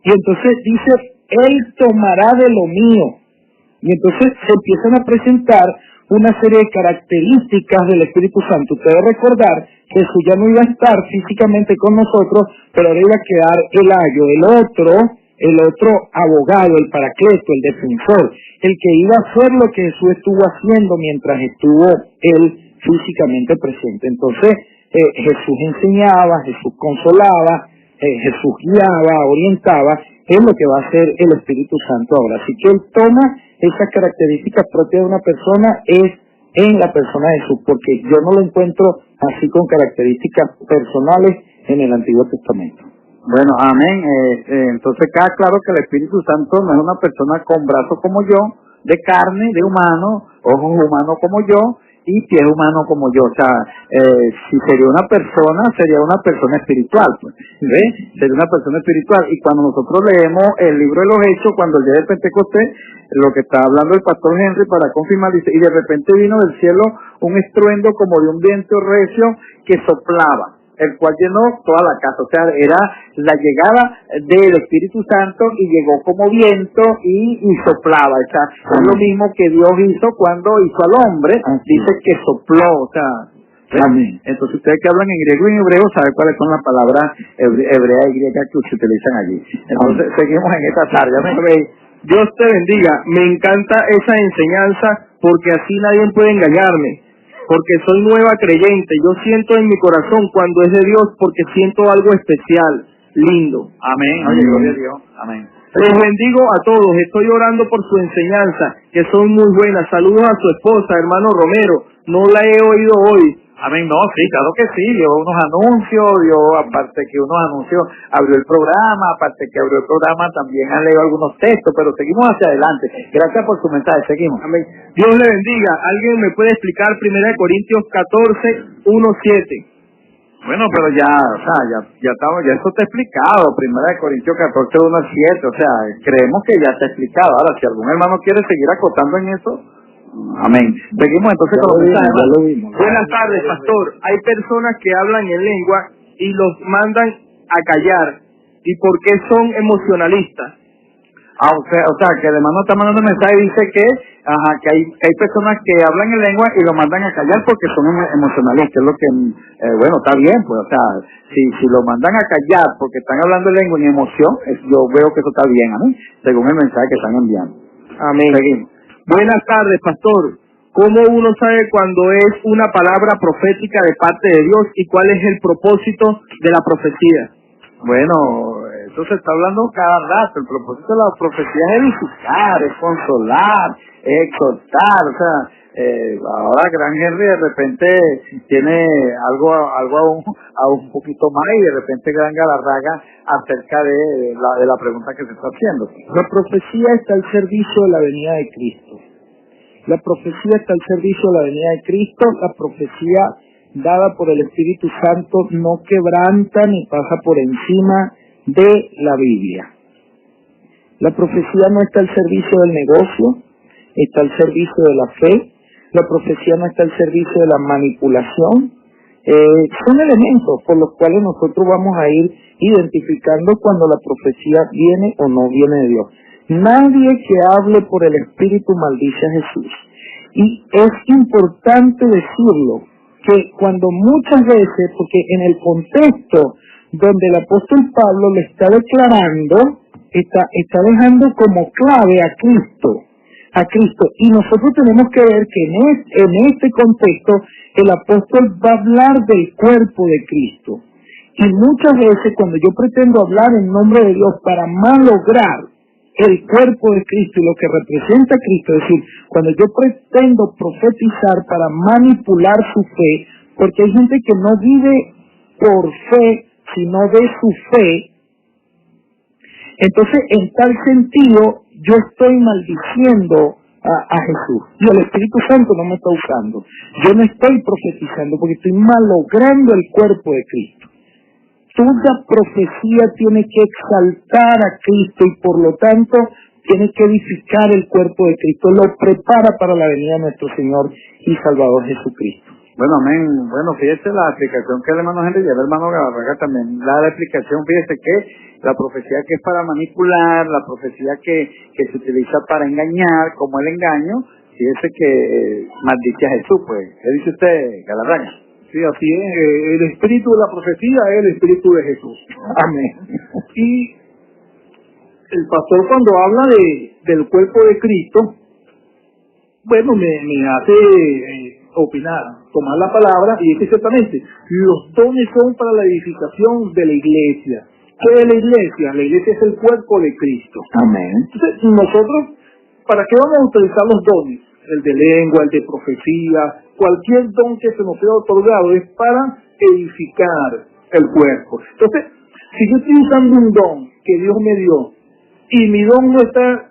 y entonces dice, Él tomará de lo mío. Y entonces se empiezan a presentar una serie de características del Espíritu Santo. Usted debe recordar que Jesús ya no iba a estar físicamente con nosotros, pero ahora iba a quedar el ayo, el otro abogado, el paracleto, el defensor, el que iba a hacer lo que Jesús estuvo haciendo mientras estuvo Él físicamente presente. Entonces, Jesús enseñaba, Jesús consolaba, Jesús guiaba, orientaba, es lo que va a hacer el Espíritu Santo ahora. Así que Él toma esas características propias de una persona es en la persona de Jesús, porque yo no lo encuentro así con características personales en el Antiguo Testamento. Bueno, amén. Entonces queda claro que el Espíritu Santo no es una persona con brazos como yo, de carne, de humano, ojos humanos como yo, y pies humanos como yo. O sea, si sería una persona espiritual, pues, ¿ves? Sería una persona espiritual. Y cuando nosotros leemos el libro de los Hechos, cuando el día de Pentecostés, lo que está hablando el pastor Henry para confirmar, dice, y de repente vino del cielo un estruendo como de un viento recio que soplaba, el cual llenó toda la casa. O sea, era la llegada del Espíritu Santo y llegó como viento y soplaba. O sea, es lo mismo que Dios hizo cuando hizo al hombre. Dice que sopló. O sea, amén. Entonces ustedes que hablan en griego y en hebreo saben cuáles son las palabras hebreas y griegas que se utilizan allí. Entonces seguimos en esta tarde. Dios te bendiga. Me encanta esa enseñanza porque así nadie puede engañarme. Porque soy nueva creyente, yo siento en mi corazón cuando es de Dios porque siento algo especial, lindo. Amén, oye, gloria a Dios, amén. Les bendigo a todos, estoy orando por su enseñanza, que son muy buenas. Saludos a su esposa, hermano Romero, no la he oído hoy. Amén, no, sí, claro que sí, dio unos anuncios, aparte que unos anuncios, abrió el programa, aparte que abrió el programa, también han leído algunos textos, pero seguimos hacia adelante. Gracias por su mensaje, seguimos. Amén. Dios le bendiga. ¿Alguien me puede explicar 1 Corintios 14, 1-7? Bueno, pero ya estamos, ya eso está explicado, 1 Corintios 14, 1-7, o sea, creemos que ya está explicado. Ahora, si algún hermano quiere seguir acotando en eso, amén. Seguimos entonces con los mensajes. Buenas tardes, pastor. Hay personas que hablan en lengua y los mandan a callar. ¿Y por qué son emocionalistas? O sea, que el hermano está mandando un mensaje y dice que hay personas que hablan en lengua y lo mandan a callar porque son emocionalistas. Es lo que, bueno, está bien, pues, o sea, si lo mandan a callar porque están hablando en lengua y en emoción, yo veo que eso está bien, amén, según el mensaje que están enviando. Amén. Seguimos. Buenas tardes, pastor. ¿Cómo uno sabe cuando es una palabra profética de parte de Dios y cuál es el propósito de la profecía? Bueno, eso se está hablando cada rato. El propósito de la profecía es edificar, es consolar, es exhortar. O sea, ahora Gran Henry de repente tiene algo a un poquito más y de repente Gran Galarraga acerca de la pregunta que se está haciendo. La profecía está al servicio de la venida de Cristo. La profecía está al servicio de la venida de Cristo. La profecía dada por el Espíritu Santo no quebranta ni pasa por encima de la Biblia. La profecía no está al servicio del negocio, está al servicio de la fe. La profecía no está al servicio de la manipulación. Son elementos por los cuales nosotros vamos a ir identificando cuando la profecía viene o no viene de Dios. Nadie que hable por el Espíritu maldice a Jesús. Y es importante decirlo, que cuando muchas veces, porque en el contexto donde el apóstol Pablo le está declarando, está dejando como clave a Cristo, y nosotros tenemos que ver que en este contexto el apóstol va a hablar del cuerpo de Cristo, y muchas veces cuando yo pretendo hablar en nombre de Dios para malograr el cuerpo de Cristo y lo que representa Cristo. Es decir, cuando yo pretendo profetizar para manipular su fe, porque hay gente que no vive por fe, sino de su fe, entonces en tal sentido yo estoy maldiciendo a Jesús, y el Espíritu Santo no me está usando. Yo no estoy profetizando porque estoy malogrando el cuerpo de Cristo. Toda profecía tiene que exaltar a Cristo y por lo tanto tiene que edificar el cuerpo de Cristo, lo prepara para la venida de nuestro Señor y Salvador Jesucristo. Bueno, amén. Bueno, fíjese la explicación que el hermano Henry y el hermano Gavarraga también da la explicación. Fíjese que la profecía que es para manipular, la profecía que se utiliza para engañar, como el engaño, fíjese que maldice a Jesús, pues. ¿Qué dice usted, Gavarraga? Sí, así es. El espíritu de la profecía es el espíritu de Jesús. Amén. Y el pastor cuando habla del cuerpo de Cristo, bueno, me hace opinar, tomar la palabra, y es que ciertamente los dones son para la edificación de la iglesia. ¿Qué es la iglesia? La iglesia es el cuerpo de Cristo. Amén. Entonces, nosotros, ¿para qué vamos a utilizar los dones? El de lengua, el de profecía, cualquier don que se nos sea otorgado es para edificar el cuerpo. Entonces, si yo estoy usando un don que Dios me dio, y mi don no está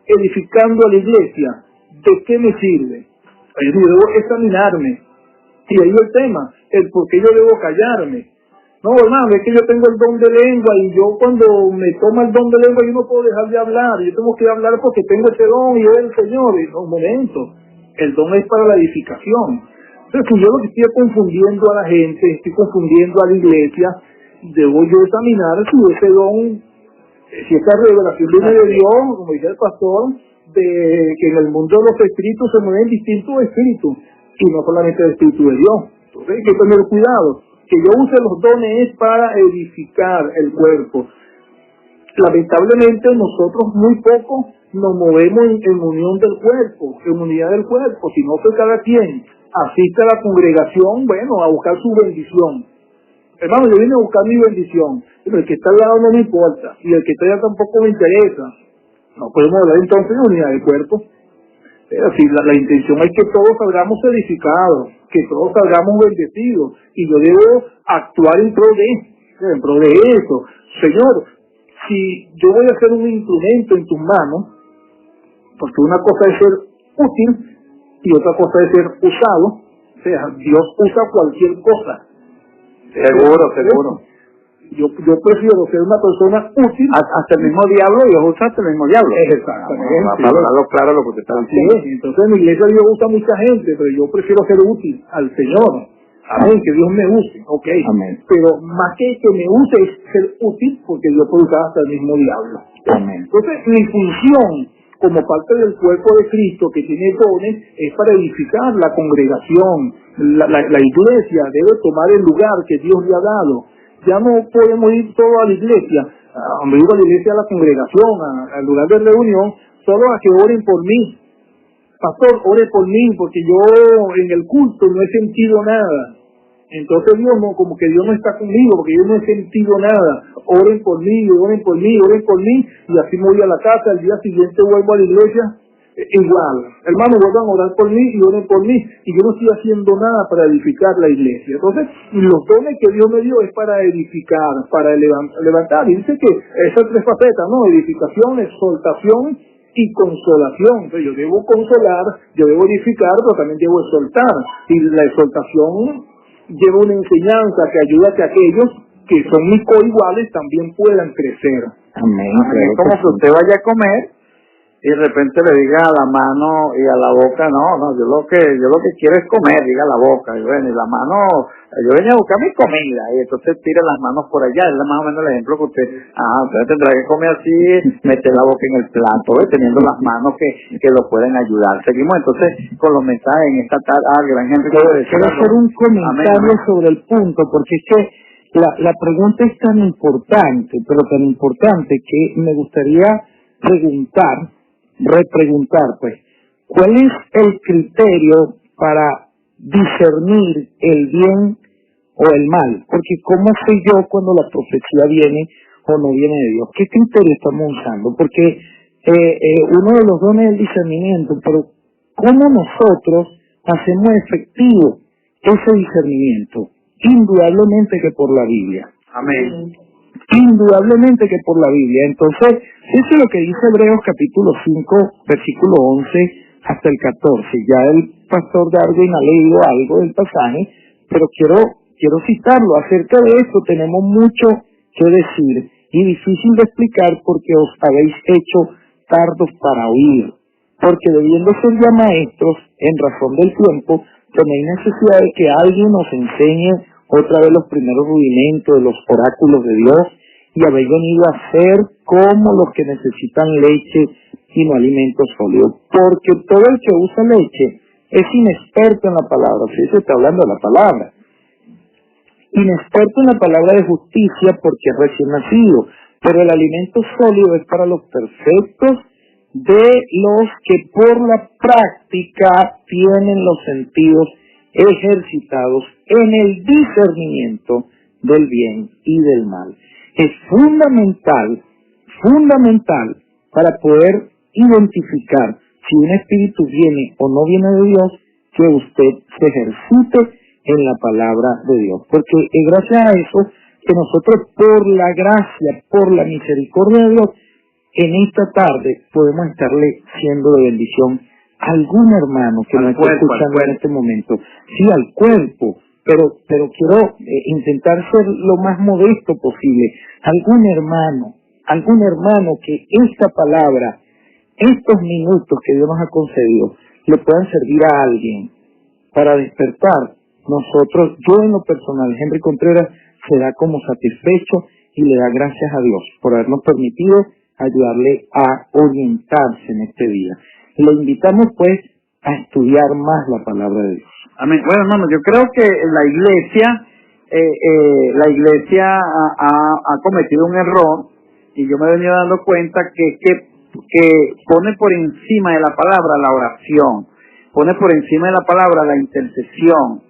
edificando a la iglesia, ¿de qué me sirve? Yo debo examinarme. Y ahí el tema, el por qué yo debo callarme. No, hermano, es que yo tengo el don de lengua y yo cuando me toma el don de lengua yo no puedo dejar de hablar. Yo tengo que hablar porque tengo ese don y es el Señor. Y no, un momento, el don es para la edificación. Entonces, si yo lo que estoy confundiendo a la gente, estoy confundiendo a la iglesia, debo yo examinar si ese don, si esta revelación viene de Dios, como dice el pastor, de que en el mundo de los espíritus se mueven distintos espíritus y no solamente el espíritu de Dios. Entonces hay que tener cuidado. Que yo use los dones es para edificar el cuerpo. Lamentablemente nosotros muy poco nos movemos en unión del cuerpo, en unidad del cuerpo, sino que cada quien asiste a la congregación, bueno, a buscar su bendición. Hermano, yo vine a buscar mi bendición, pero el que está al lado no me importa, y el que está allá tampoco me interesa. No podemos hablar entonces de unidad del cuerpo. Pero si la intención es que todos salgamos edificados, que todos salgamos bendecidos, y yo debo actuar en pro de eso. Señor, si yo voy a ser un instrumento en tus manos, porque una cosa es ser útil y otra cosa es ser usado, o sea, Dios usa cualquier cosa. Seguro. Yo prefiero ser una persona útil. Hasta el mismo diablo, Dios usa hasta el mismo diablo. Exactamente. Para hablarlo claro lo que usted está diciendo. Sí, entonces en mi iglesia Dios usa mucha gente, pero yo prefiero ser útil al Señor. Amén, que Dios me use, ok. Amén. Pero más que me use es ser útil, porque Dios puede usar hasta el mismo diablo. Amén. Entonces mi función como parte del cuerpo de Cristo que tiene dones es para edificar la congregación. La iglesia debe tomar el lugar que Dios le ha dado. Ya no podemos ir todos a la iglesia, cuando digo a la iglesia, a la congregación, al lugar de reunión, solo a que oren por mí. Pastor, ore por mí, porque yo en el culto no he sentido nada. Entonces Dios no, como que Dios no está conmigo, porque yo no he sentido nada. Oren por mí, oren por mí, oren por mí, y así me voy a la casa, al día siguiente vuelvo a la iglesia. Igual, hermano, vuelvan a orar por mí y oren por mí, y yo no estoy haciendo nada para edificar la iglesia. Entonces, los dones que Dios me dio es para edificar, para levantar. Y dice que esas tres facetas, ¿no? Edificación, exhortación y consolación. Entonces, yo debo consolar, yo debo edificar, pero también debo exhortar. Y la exhortación lleva una enseñanza que ayuda a que aquellos que son mis coiguales también puedan crecer. Amén. Es como que usted vaya a comer y de repente le diga a la mano y a la boca, no, yo lo que quiero es comer, diga a la boca, y bueno, y la mano, yo venía a buscar mi comida, y entonces tira las manos por allá, es más o menos el ejemplo que usted tendrá que comer así, meter la boca en el plato, teniendo las manos que lo pueden ayudar. Seguimos entonces con los mensajes en esta tarde. Gran gente, quiero hacer un comentario sobre el punto, porque es que la pregunta es tan importante, pero tan importante que me gustaría repreguntar, pues, ¿cuál es el criterio para discernir el bien o el mal? Porque ¿cómo sé yo cuando la profecía viene o no viene de Dios. ¿Qué criterio estamos usando? Porque uno de los dones es el discernimiento, pero ¿cómo nosotros hacemos efectivo ese discernimiento? Indudablemente que por la Biblia. Amén. Indudablemente que por la Biblia. Entonces, eso es lo que dice Hebreos capítulo 5, versículo 11 hasta el 14. Ya el pastor Darwin ha leído algo del pasaje, pero quiero citarlo. Acerca de esto tenemos mucho que decir y difícil de explicar porque os habéis hecho tardos para oír. Porque debiendo ser ya maestros, en razón del tiempo, tenéis necesidad de que alguien os enseñe otra vez los primeros rudimentos de los oráculos de Dios, y habéis venido a ser como los que necesitan leche y no alimento sólido. Porque todo el que usa leche es inexperto en la palabra. Sí, se está hablando de la palabra. Inexperto en la palabra de justicia porque es recién nacido. Pero el alimento sólido es para los perfectos, de los que por la práctica tienen los sentidos ejercitados en el discernimiento del bien y del mal. Es fundamental para poder identificar si un espíritu viene o no viene de Dios, que usted se ejercite en la palabra de Dios. Porque es gracias a eso que nosotros, por la gracia, por la misericordia de Dios, en esta tarde podemos estarle siendo de bendición a algún hermano que nos está escuchando en este momento. Sí, al cuerpo, pero quiero intentar ser lo más modesto posible. Algún hermano que esta palabra, estos minutos que Dios nos ha concedido, le puedan servir a alguien para despertar. Nosotros, yo en lo personal, Henry Contreras, se da como satisfecho y le da gracias a Dios por habernos permitido ayudarle a orientarse en este día. Le invitamos pues a estudiar más la palabra de Dios. Amén. Bueno, hermano, yo creo que la iglesia ha cometido un error, y yo me he venido dando cuenta que pone por encima de la palabra la oración, pone por encima de la palabra la intercesión,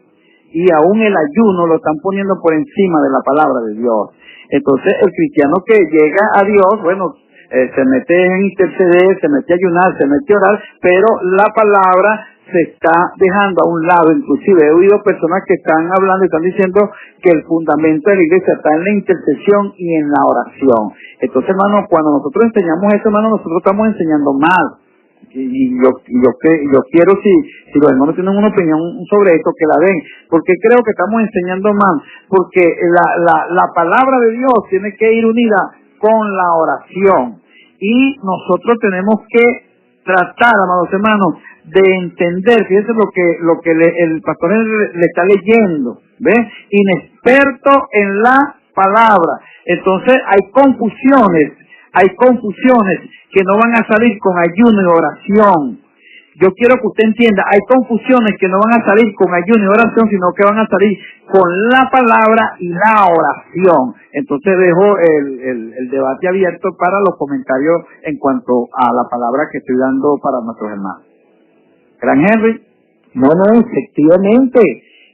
y aún el ayuno lo están poniendo por encima de la palabra de Dios. Entonces el cristiano que llega a Dios, bueno, se mete en interceder, se mete a ayunar, se mete a orar, pero la palabra se está dejando a un lado. Inclusive he oído personas que están hablando y están diciendo que el fundamento de la iglesia está en la intercesión y en la oración. Entonces, hermano, cuando nosotros enseñamos eso, hermano, nosotros estamos enseñando mal. Y yo quiero, si los hermanos tienen una opinión sobre esto, que la den, porque creo que estamos enseñando mal, porque la palabra de Dios tiene que ir unida con la oración, y nosotros tenemos que tratar, amados hermanos, de entender. Fíjense lo que el pastor le está leyendo, ¿ve? Inexperto en la palabra. Entonces hay confusiones que no van a salir con ayuno y oración. Yo quiero que usted entienda, hay confusiones que no van a salir con ayuno y oración, sino que van a salir con la palabra y la oración. Entonces dejo el debate abierto para los comentarios en cuanto a la palabra que estoy dando para nuestros hermanos. Gran Henry. No, efectivamente,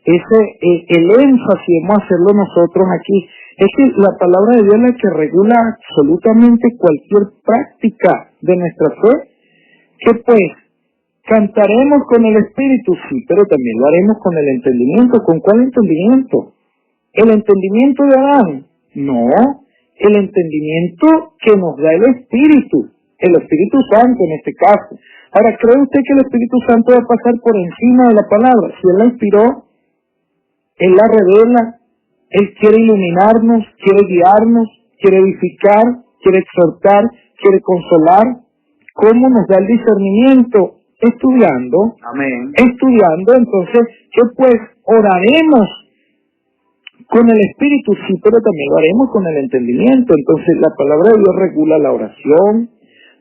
el énfasis vamos a hacerlo nosotros aquí. Es que la palabra de Dios es la que regula absolutamente cualquier práctica de nuestra fe. Que pues, cantaremos con el Espíritu, sí, pero también lo haremos con el entendimiento. ¿Con cuál entendimiento? ¿El entendimiento de Adán? No, el entendimiento que nos da el Espíritu Santo en este caso. Ahora, ¿cree usted que el Espíritu Santo va a pasar por encima de la palabra? Si Él la inspiró, Él la revela, Él quiere iluminarnos, quiere guiarnos, quiere edificar, quiere exhortar, quiere consolar. ¿Cómo nos da el discernimiento? Estudiando. Amén. Estudiando, entonces, que pues oraremos con el Espíritu, sí, pero también lo haremos con el entendimiento. Entonces, la palabra de Dios regula la oración,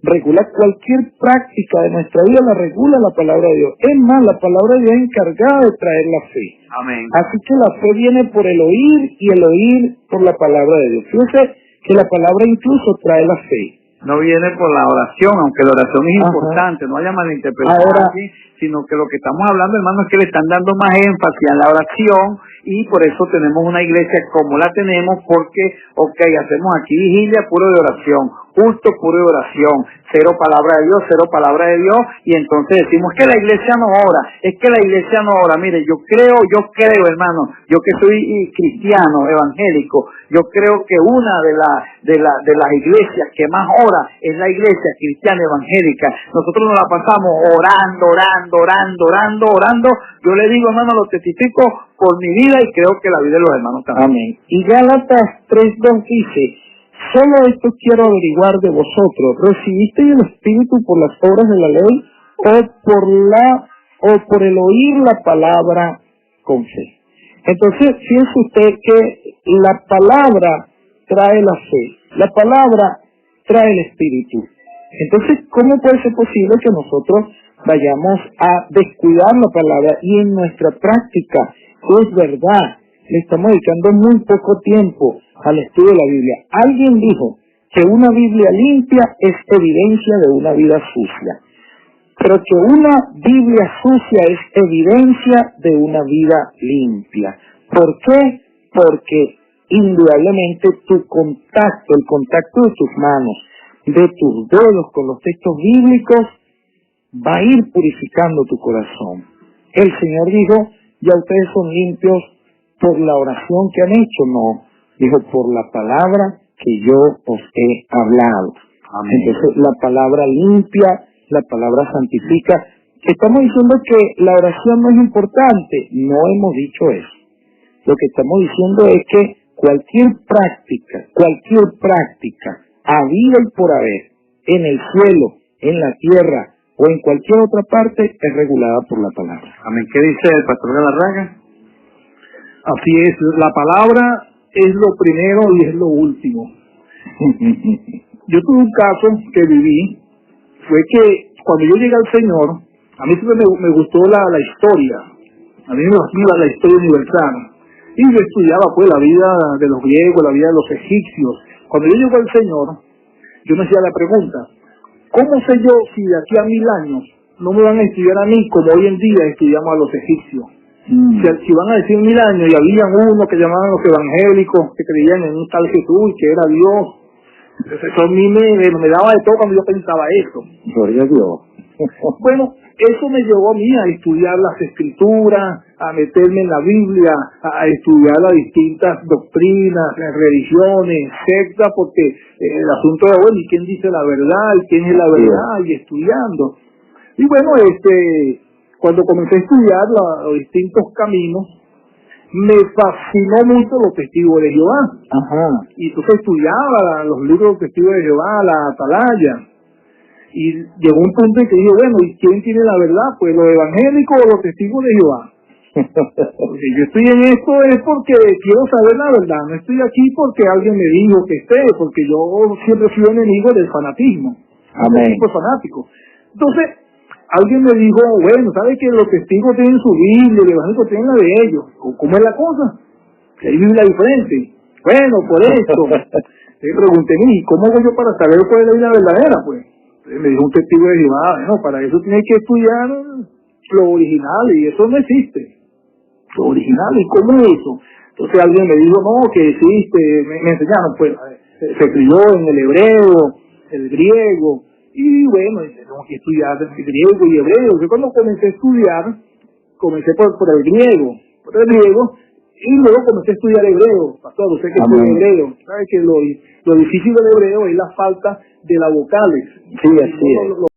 regula cualquier práctica de nuestra vida, la regula la palabra de Dios. Es más, la palabra de Dios es encargada de traer la fe. Amén. Así que la fe viene por el oír y el oír por la palabra de Dios. Fíjense que la palabra incluso trae la fe. no viene por la oración, aunque la oración es importante, no haya malinterpretación aquí, sino que lo que estamos hablando, hermano, es que le están dando más énfasis a la oración, y por eso tenemos una iglesia como la tenemos, porque, hacemos aquí vigilia puro de oración, culto puro de oración, cero palabra de Dios, y entonces decimos que la iglesia no ora, mire, yo creo, hermano, yo que soy cristiano, evangélico, yo creo que una de las iglesias que más ora es la iglesia cristiana evangélica. Nosotros nos la pasamos orando. Yo le digo, hermano, lo testifico por mi vida y creo que la vida de los hermanos también. Amén. Y Gálatas 3:2 dice: solo esto quiero averiguar de vosotros, ¿recibisteis el Espíritu por las obras de la ley o por el oír la palabra con fe? Entonces, fíjense usted que la palabra trae la fe, la palabra trae el Espíritu. Entonces, ¿cómo puede ser posible que nosotros vayamos a descuidar la palabra y en nuestra práctica, es verdad, le estamos dedicando muy poco tiempo al estudio de la Biblia? Alguien dijo que una Biblia limpia es evidencia de una vida sucia, pero que una Biblia sucia es evidencia de una vida limpia. ¿Por qué? Porque indudablemente tu contacto, el contacto de tus manos, de tus dedos con los textos bíblicos, va a ir purificando tu corazón. El Señor dijo: ya ustedes son limpios por la oración que han hecho. No, dijo: por la palabra que yo os he hablado. Amén. Entonces, la palabra limpia, la palabra santifica. Estamos diciendo que la oración no es importante. No hemos dicho eso. Lo que estamos diciendo es que cualquier práctica, habida y por haber, en el cielo, en la tierra o en cualquier otra parte, es regulada por la palabra. Amén. ¿Qué dice el pastor Galarraga? Así es, la palabra es lo primero y es lo último. Yo tuve un caso que viví, fue que cuando yo llegué al Señor, a mí siempre me gustó la historia, a mí me gustaba la historia universal, y yo estudiaba pues la vida de los griegos, la vida de los egipcios. Cuando yo llego al Señor, yo me hacía la pregunta: ¿cómo sé yo si de aquí a 1000 años no me van a estudiar a mí como hoy en día estudiamos a los egipcios? Si van a decir 1000 años y había uno que llamaban los evangélicos, que creían en un tal Jesús y que era Dios, eso a mí me daba de todo cuando yo pensaba eso. Gloria a Dios. Bueno, eso me llevó a mí a estudiar las escrituras, a meterme en la Biblia, a estudiar las distintas doctrinas, religiones, sectas, porque el asunto era, bueno, ¿y quién dice la verdad? ¿Y quién es la verdad? Y estudiando. Y bueno, cuando comencé a estudiar los distintos caminos, me fascinó mucho los testigos de Jehová. Ajá. Y entonces estudiaba los libros de los testigos de Jehová, la Atalaya. Y llegó un punto en que dije, bueno, ¿y quién tiene la verdad? Pues los evangélicos o los testigos de Jehová. Porque yo estoy en esto es porque quiero saber la verdad. No estoy aquí porque alguien me dijo que esté, porque yo siempre fui enemigo del fanatismo. Amén. Un tipo fanático. Entonces, alguien me dijo, bueno, ¿sabes que los testigos tienen su Biblia, el evangélico tiene la de ellos? ¿Cómo es la cosa? Que hay Biblia diferente. Bueno, por eso. Le pregunté, ¿y cómo hago yo para saber cuál es la Biblia verdadera? Pues me dijo un testigo de Jehová, bueno, para eso tienes que estudiar lo original, y eso no existe. Lo original, ¿y cómo es eso? Entonces alguien me dijo, no, que existe, me enseñaron, pues, se escribió en el hebreo, el griego, y bueno, tengo que estudiar el griego y hebreo. Yo cuando comencé a estudiar, comencé por el griego, y luego comencé a estudiar hebreo. Pastor, usted que estudia hebreo, sabe que lo difícil del hebreo es la falta de las vocales. Sí, así es.